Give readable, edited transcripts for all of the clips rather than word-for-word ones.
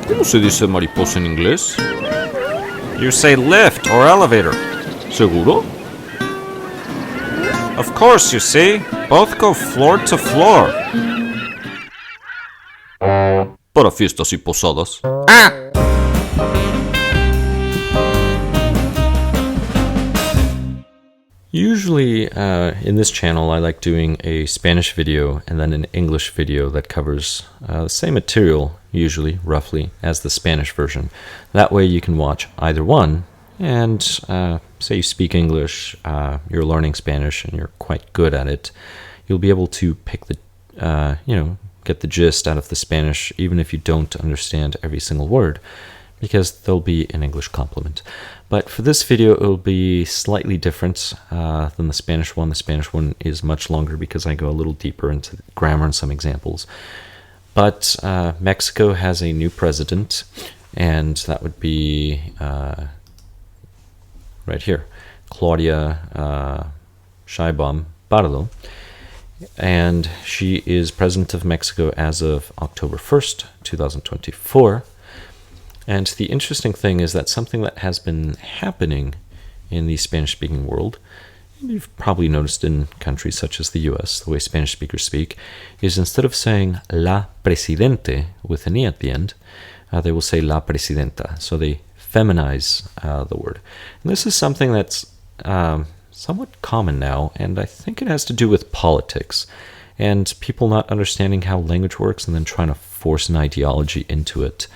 ¿Cómo se dice mariposa en inglés? You say lift or elevator. ¿Seguro? Of course, you see. Both go floor to floor. Para fiestas y posadas. Usually, in this channel, I like doing a Spanish video and then an English video that covers the same material, usually, roughly, as the Spanish version. That way you can watch either one, and say you speak English, you're learning Spanish, and you're quite good at it, you'll be able to pick the, get the gist out of the Spanish, even if you don't understand every single word, because there'll be an English complement. But for this video, it'll be slightly different than the Spanish one. The Spanish one is much longer because I go a little deeper into grammar and some examples. But Mexico has a new president, and that would be right here, Claudia Sheinbaum Pardo. And she is president of Mexico as of October 1st, 2024. And the interesting thing is that something that has been happening in the Spanish-speaking world, you've probably noticed in countries such as the US, the way Spanish speakers speak, is instead of saying la presidente with an E at the end, they will say la presidenta. So they feminize the word. And this is something that's somewhat common now, and I think it has to do with politics and people not understanding how language works and then trying to force an ideology into it.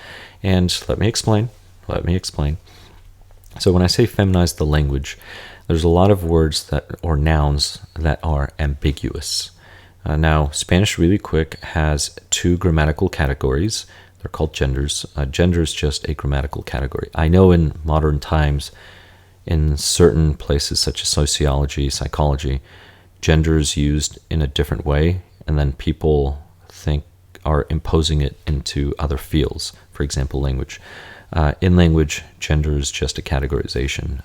And let me explain. So when I say feminize the language, there's a lot of words or nouns that are ambiguous. Now, Spanish, really quick, has two grammatical categories. They're called genders. Gender is just a grammatical category. I know in modern times, in certain places such as sociology, psychology, gender is used in a different way, and then people are imposing it into other fields. For example, language. In language, gender is just a categorization.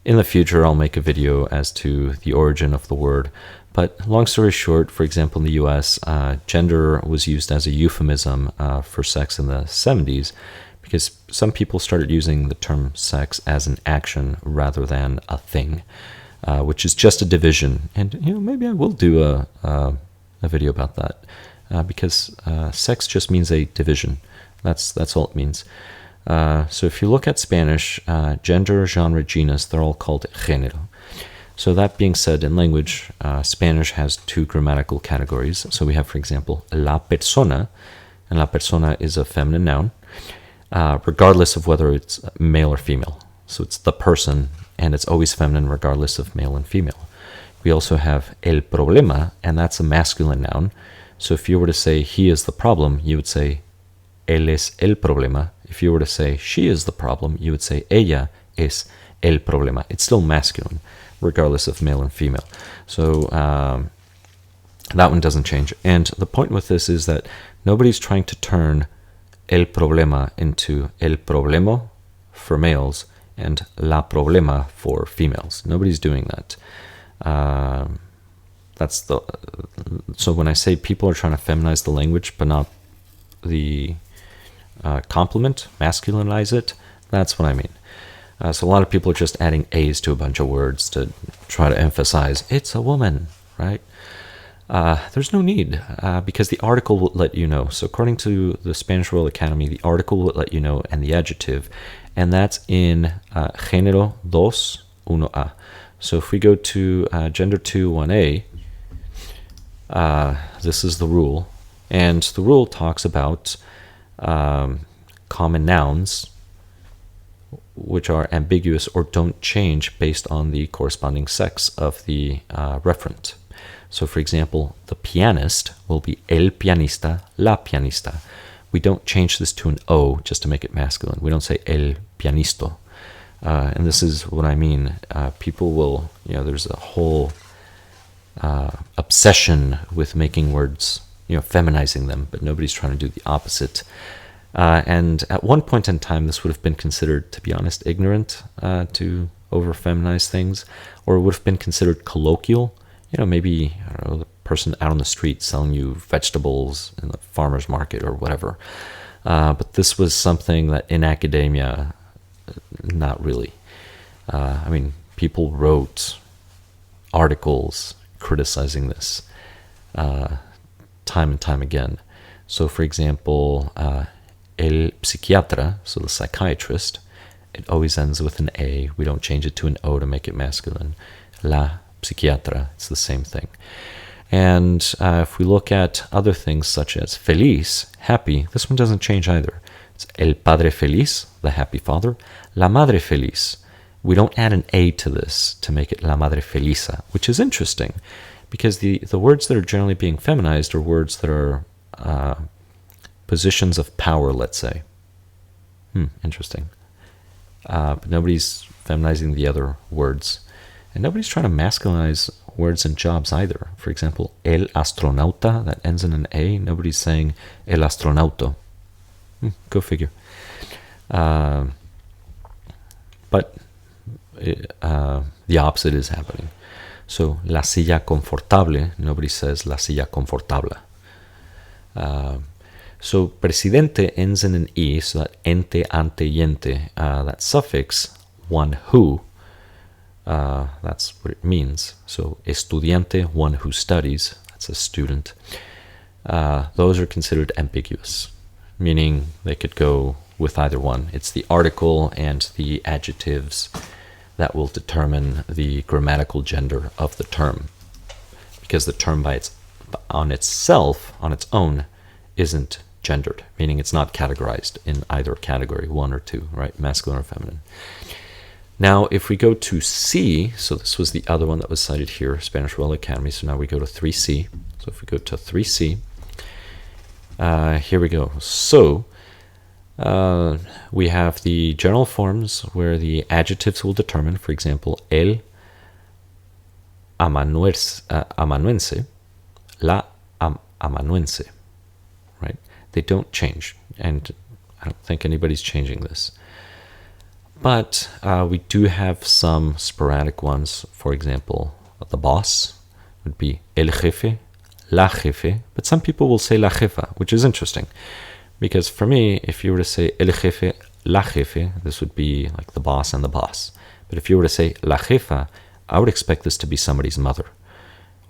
In the future, I'll make a video as to the origin of the word. But long story short, for example, in the US, gender was used as a euphemism for sex in the 70s because some people started using the term sex as an action rather than a thing, which is just a division. And maybe I will do a video about that because sex just means a division. That's all it means. So if you look at Spanish, gender, genre, genus, they're all called género. So that being said, in language, Spanish has two grammatical categories. So we have, for example, la persona, and la persona is a feminine noun, regardless of whether it's male or female. So it's the person, and it's always feminine regardless of male and female. We also have el problema, and that's a masculine noun. So if you were to say he is the problem, you would say él es el problema. If you were to say she is the problem, you would say ella es el problema. It's still masculine, regardless of male and female. So that one doesn't change. And the point with this is that nobody's trying to turn el problema into el problema for males and la problema for females. Nobody's doing that. So when I say people are trying to feminize the language but not the complement, masculinize it, that's what I mean. So a lot of people are just adding A's to a bunch of words to try to emphasize it's a woman, right? There's no need because the article will let you know. So according to the Spanish Royal Academy, the article will let you know and the adjective, and that's in género 2, 1A. So if we go to gender 2, 1A, this is the rule. And the rule talks about common nouns which are ambiguous or don't change based on the corresponding sex of the referent. So for example, the pianist will be el pianista, la pianista. We don't change this to an O just to make it masculine. We don't say el pianisto. And this is what I mean. People will, there's a whole obsession with making words, feminizing them, but nobody's trying to do the opposite. And at one point in time, this would have been considered, to be honest, ignorant to over-feminize things, or it would have been considered colloquial. Maybe, I don't know, the person out on the street selling you vegetables in the farmer's market or whatever. But this was something that in academia, not really. I mean, people wrote articles criticizing this time and time again. So, for example, el psiquiatra, so the psychiatrist, it always ends with an A. We don't change it to an O to make it masculine. La psiquiatra, it's the same thing. And if we look at other things such as feliz, happy, this one doesn't change either. It's el padre feliz, the happy father. La madre feliz. We don't add an A to this to make it la madre felisa, which is interesting because the words that are generally being feminized are words that are positions of power, let's say. Interesting. But nobody's feminizing the other words. And nobody's trying to masculinize words and jobs either. For example, el astronauta, that ends in an A. Nobody's saying el astronauto. Go figure. But the opposite is happening. So, la silla confortable, nobody says la silla confortable. So, presidente ends in an E, so that ente, ante, yente, that suffix, one who, that's what it means. So, estudiante, one who studies, that's a student. Those are considered ambiguous, meaning they could go with either one. It's the article and the adjectives that will determine the grammatical gender of the term, because the term on its own, isn't gendered, meaning it's not categorized in either category, one or two, right? Masculine or feminine. Now, if we go to C, so this was the other one that was cited here, Spanish World Academy, so now we go to 3C. So if we go to 3C, here we go. So, we have the general forms where the adjectives will determine, for example, el amanuense, la amanuense, right? They don't change, and I don't think anybody's changing this. But we do have some sporadic ones. For example, the boss would be el jefe, la jefe, but some people will say la jefa, which is interesting. Because for me, if you were to say el jefe, la jefe, this would be like the boss and the boss. But if you were to say la jefa, I would expect this to be somebody's mother.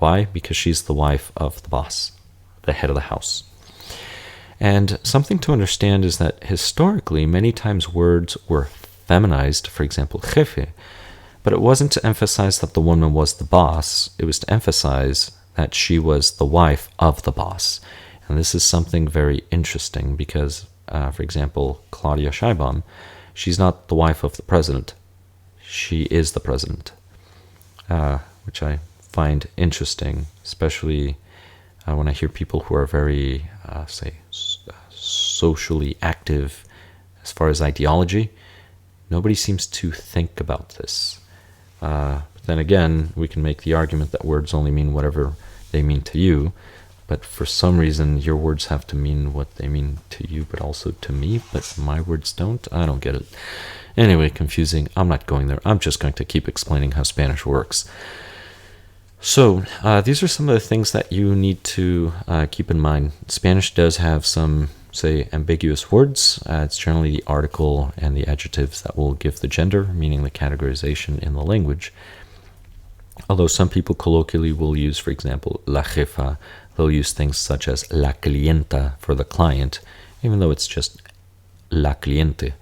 Why? Because she's the wife of the boss, the head of the house. And something to understand is that historically, many times words were feminized, for example, jefe, but it wasn't to emphasize that the woman was the boss, it was to emphasize that she was the wife of the boss. And this is something very interesting because, for example, Claudia Sheinbaum, she's not the wife of the president. She is the president, which I find interesting, especially when I hear people who are very, socially active as far as ideology. Nobody seems to think about this. But then again, we can make the argument that words only mean whatever they mean to you. But for some reason, your words have to mean what they mean to you, but also to me, but my words don't. I don't get it. Anyway, confusing. I'm not going there. I'm just going to keep explaining how Spanish works. So, these are some of the things that you need to keep in mind. Spanish does have some, say, ambiguous words. It's generally the article and the adjectives that will give the gender, meaning the categorization in the language. Although some people colloquially will use, for example, la jefa. They'll use things such as la clienta for the client, even though it's just la cliente.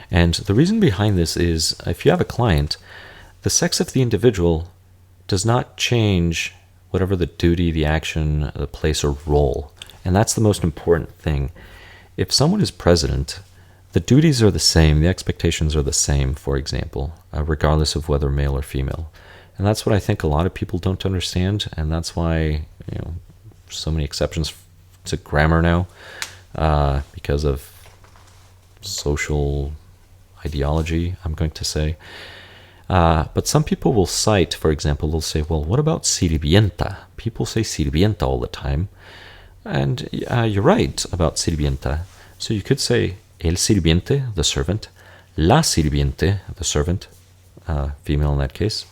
And the reason behind this is if you have a client, the sex of the individual does not change whatever the duty, the action, the place, or role. And that's the most important thing. If someone is president, the duties are the same, the expectations are the same, for example, regardless of whether male or female. And that's what I think a lot of people don't understand, and that's why, so many exceptions to grammar now, because of social ideology, I'm going to say. But some people will cite, for example, they'll say, well, what about sirvienta? People say sirvienta all the time. And you're right about sirvienta. So you could say el sirviente, the servant, la sirviente, the servant, female in that case.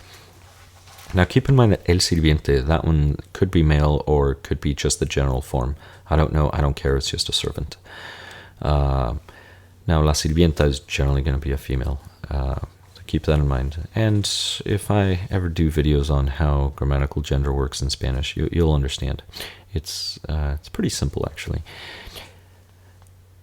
Now keep in mind that el sirviente, that one could be male or could be just the general form. I don't know, I don't care, it's just a servant. Now la sirvienta is generally going to be a female. So keep that in mind. And if I ever do videos on how grammatical gender works in Spanish, you'll understand. It's pretty simple, actually.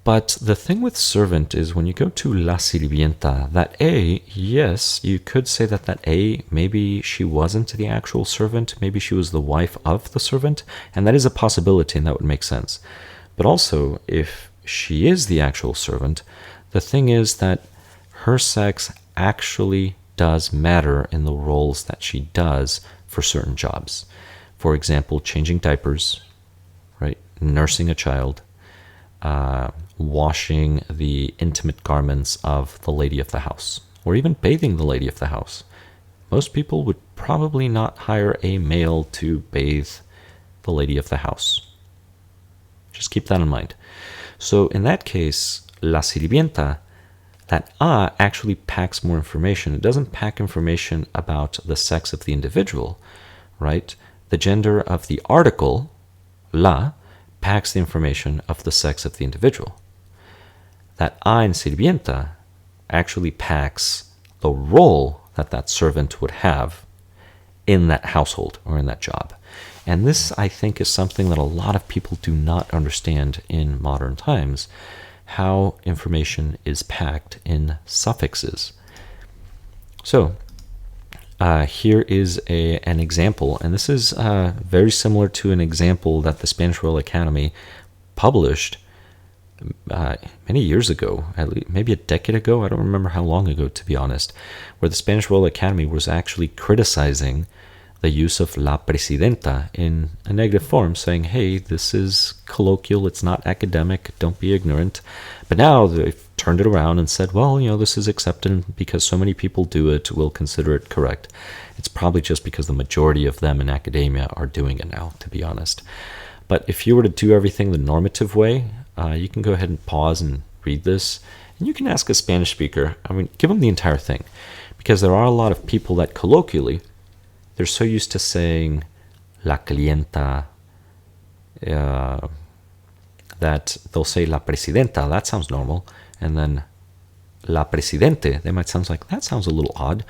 But the thing with servant is when you go to la sirvienta, that A, yes, you could say that A, maybe she wasn't the actual servant, maybe she was the wife of the servant, and that is a possibility and that would make sense. But also, if she is the actual servant, the thing is that her sex actually does matter in the roles that she does for certain jobs. For example, changing diapers, right? Nursing a child, washing the intimate garments of the lady of the house, or even bathing the lady of the house. Most people would probably not hire a male to bathe the lady of the house. Just keep that in mind. So in that case, la sirvienta, that A actually packs more information. It doesn't pack information about the sex of the individual, right? The gender of the article, la, packs the information of the sex of the individual. That A in sirvienta actually packs the role that that servant would have in that household or in that job. And this, I think, is something that a lot of people do not understand in modern times, how information is packed in suffixes. So here is an example, and this is very similar to an example that the Spanish Royal Academy published many years ago, maybe a decade ago, I don't remember how long ago, to be honest, where the Spanish Royal Academy was actually criticizing the use of la presidenta in a negative form, saying, hey, this is colloquial, it's not academic, don't be ignorant. But now they've turned it around and said, well, this is accepted because so many people do it, we'll consider it correct. It's probably just because the majority of them in academia are doing it now, to be honest. But if you were to do everything the normative way, you can go ahead and pause and read this, and you can ask a Spanish speaker, give them the entire thing, because there are a lot of people that colloquially, they're so used to saying la clienta, that they'll say la presidenta, that sounds normal, and then la presidente, they might sound like, that sounds a little odd.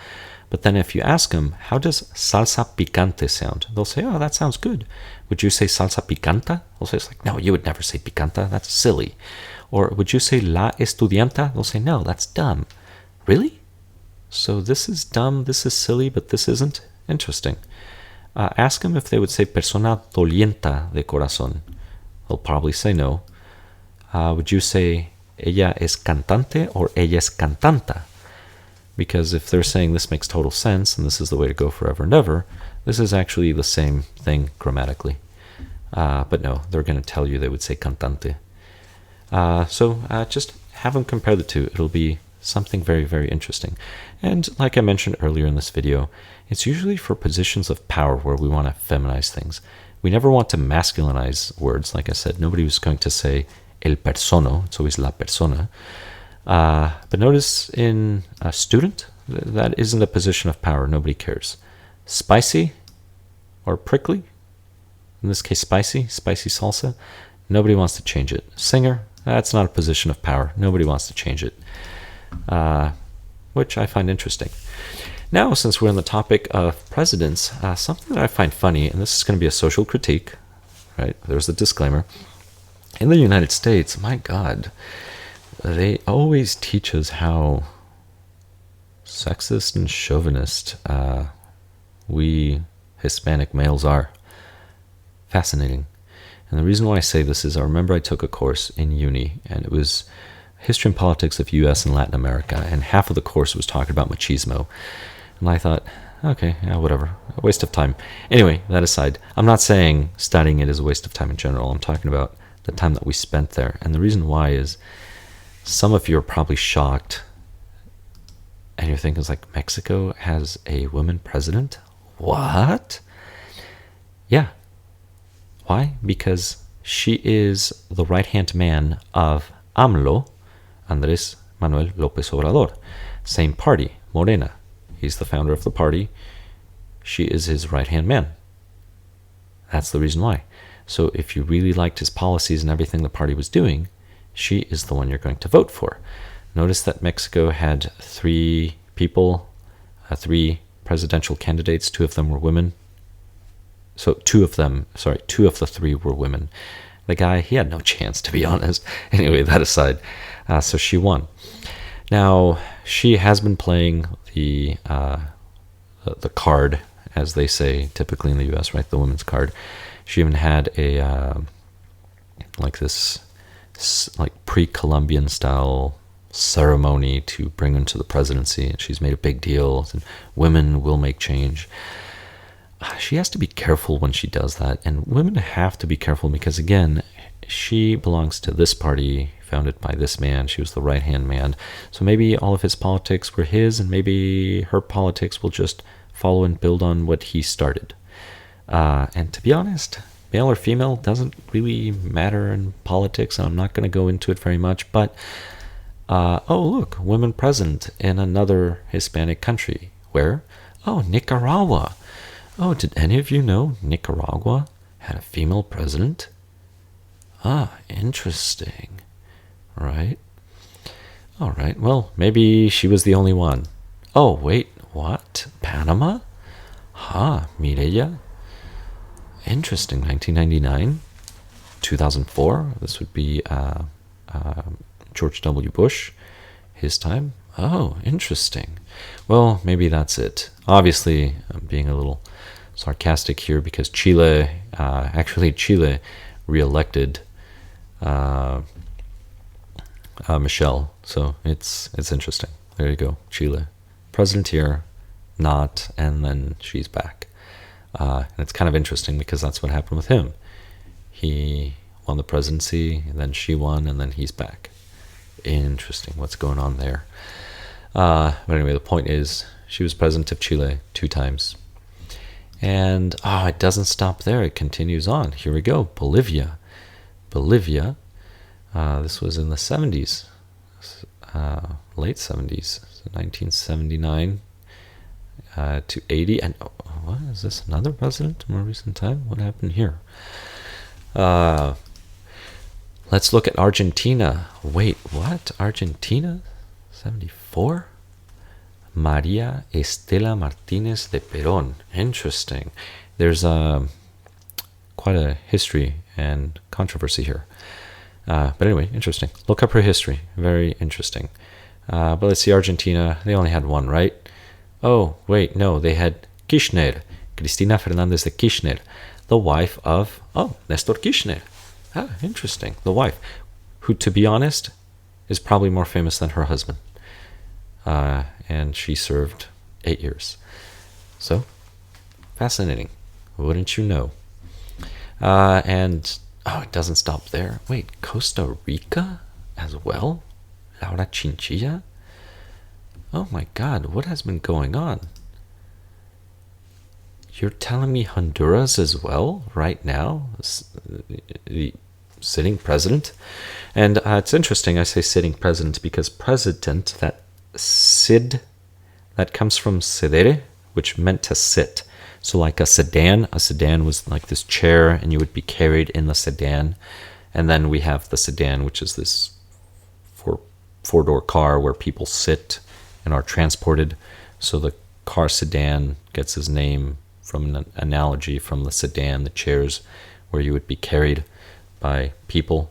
But then if you ask them, how does salsa picante sound? They'll say, oh, that sounds good. Would you say salsa picanta? They'll say, it's like, no, you would never say picanta, that's silly. Or would you say la estudianta? They'll say, no, that's dumb. Really? So this is dumb, this is silly, but this isn't? Interesting. Ask them if they would say persona dolienta de corazón. They'll probably say no. Would you say ella es cantante or ella es cantanta? Because if they're saying this makes total sense and this is the way to go forever and ever, this is actually the same thing grammatically. But no, they're going to tell you they would say cantante. So just have them compare the two. It'll be something very, very interesting. And like I mentioned earlier in this video, it's usually for positions of power where we want to feminize things. We never want to masculinize words. Like I said, nobody was going to say el persono. It's always la persona. But notice in a student, that isn't a position of power. Nobody cares. Spicy or prickly, in this case spicy salsa, nobody wants to change it. Singer, that's not a position of power. Nobody wants to change it, which I find interesting. Now, since we're on the topic of presidents, something that I find funny, and this is going to be a social critique, right? There's the disclaimer. In the United States, my God, they always teach us how sexist and chauvinist we Hispanic males are. Fascinating. And the reason why I say this is I remember I took a course in uni, and it was History and Politics of U.S. and Latin America, and half of the course was talking about machismo. And I thought, okay, yeah, whatever, a waste of time. Anyway, that aside, I'm not saying studying it is a waste of time in general. I'm talking about the time that we spent there. And the reason why is some of you are probably shocked, and you're thinking, it's like, Mexico has a woman president? What? Yeah. Why? Because she is the right-hand man of AMLO, Andrés Manuel López Obrador. Same party, Morena. He's the founder of the party. she is his right-hand man. That's the reason why. So if you really liked his policies and everything the party was doing, she is the one you're going to vote for. Notice that Mexico had three presidential candidates. Two of them were women. So two of the three were women. The guy, he had no chance, to be honest. Anyway, that aside, so she won. Now, she has been playing the card, as they say typically in the U.S., right? The women's card. She even had a pre-Columbian style ceremony to bring him to the presidency, and she's made a big deal. And women will make change. She has to be careful when she does that, and women have to be careful because, again, she belongs to this party founded by this man. She was the right-hand man, so maybe all of his politics were his, and maybe her politics will just follow and build on what he started. And to be honest, male or female doesn't really matter in politics, and I'm not going to go into it very much, but look, women president in another Hispanic country. Where? Oh, Nicaragua. Oh, did any of you know Nicaragua had a female president? Interesting. Right? All right, well, maybe she was the only one. Oh, wait, what? Panama? Mireya? Interesting, 1999? 2004? This would be George W. Bush, his time. Oh, interesting. Well, maybe that's it. Obviously, I'm being a little sarcastic here because Chile re-elected Michelle. So it's interesting. There you go, Chile. President here, not, and then she's back. And it's kind of interesting because that's what happened with him. He won the presidency, and then she won, and then he's back. Interesting what's going on there. But anyway, the point is, she was president of Chile 2 times. And it doesn't stop there. It continues on. Here we go. Bolivia. This was in the 70s, late 70s, so 1979 to 80. And what is this? Another president in more recent time? What happened here? Let's look at Argentina. Wait, what? Argentina? 74? Maria Estela Martínez de Perón. Interesting. There's quite a history and controversy here. But anyway, interesting. Look up her history. Very interesting. But let's see, Argentina. They only had one, right? Oh, wait, no. They had Kirchner. Cristina Fernández de Kirchner. The wife of, Nestor Kirchner. Interesting. The wife. Who, to be honest, is probably more famous than her husband. And she served 8 years. So, fascinating. Wouldn't you know? And it doesn't stop there. Wait, Costa Rica as well? Laura Chinchilla? Oh my God, what has been going on? You're telling me Honduras as well, right now? The sitting president? And it's interesting, I say sitting president, because president, that Sid, that comes from sedere, which meant to sit. So like a sedan was like this chair, and you would be carried in the sedan. And then we have the sedan, which is this four-door car where people sit and are transported. So the car sedan gets its name from an analogy from the sedan, the chairs where you would be carried by people.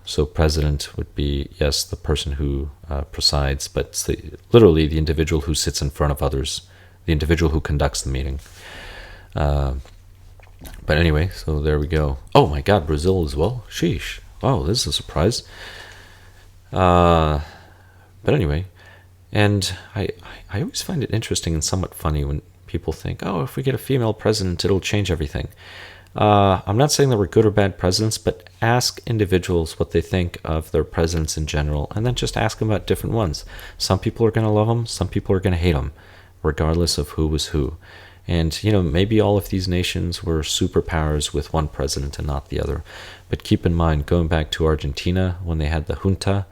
So president would be, yes, the person who presides, but it's literally the individual who sits in front of others, the individual who conducts the meeting. But anyway, so there we go. Oh my God, Brazil as well? Sheesh. Wow, this is a surprise. But anyway, and I always find it interesting and somewhat funny when people think, if we get a female president, it'll change everything. I'm not saying there were good or bad presidents, but ask individuals what they think of their presidents in general, and then just ask them about different ones. Some people are going to love them, some people are going to hate them, regardless of who was who. And, maybe all of these nations were superpowers with one president and not the other. But keep in mind, going back to Argentina, when they had the junta,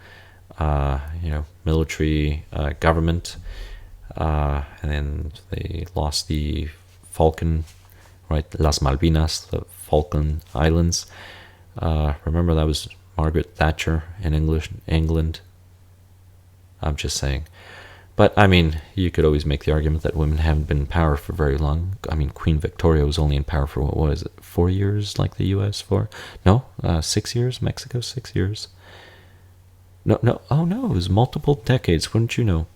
military government, and then they lost the Falcon, right? Las Malvinas, the Falkland Islands. Remember that was Margaret Thatcher in England. I'm just saying. But, I mean, you could always make the argument that women haven't been in power for very long. I mean, Queen Victoria was only in power for, what was it, 4 years, like the U.S. for? No, 6 years? Mexico, 6 years? No, it was multiple decades, wouldn't you know?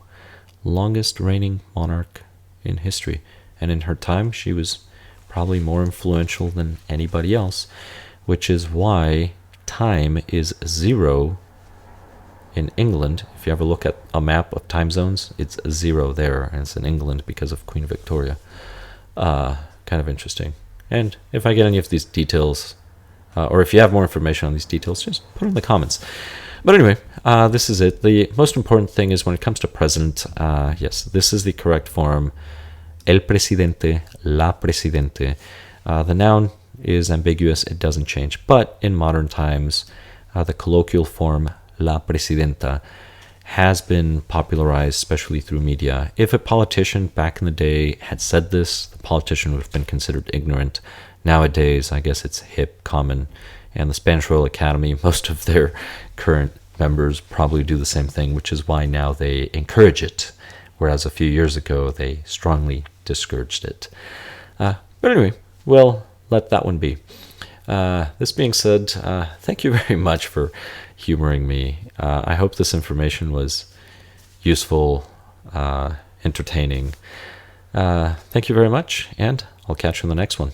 Longest reigning monarch in history. And in her time, she was probably more influential than anybody else, which is why time is 0 in England. If you ever look at a map of time zones, it's 0 there, and it's in England because of Queen Victoria. Kind of interesting. And if I get any of these details, or if you have more information on these details, just put it in the comments. But anyway, this is it. The most important thing is when it comes to president, yes, this is the correct form. El presidente, la presidente. The noun is ambiguous, it doesn't change. But in modern times, the colloquial form, la presidenta, has been popularized, especially through media. If a politician back in the day had said this, the politician would have been considered ignorant. Nowadays, I guess it's hip, common, and the Spanish Royal Academy, most of their current members probably do the same thing, which is why now they encourage it, whereas a few years ago they strongly discouraged it. But anyway, we'll let that one be. This being said, thank you very much for humoring me. I hope this information was useful, entertaining. Thank you very much, and I'll catch you in the next one.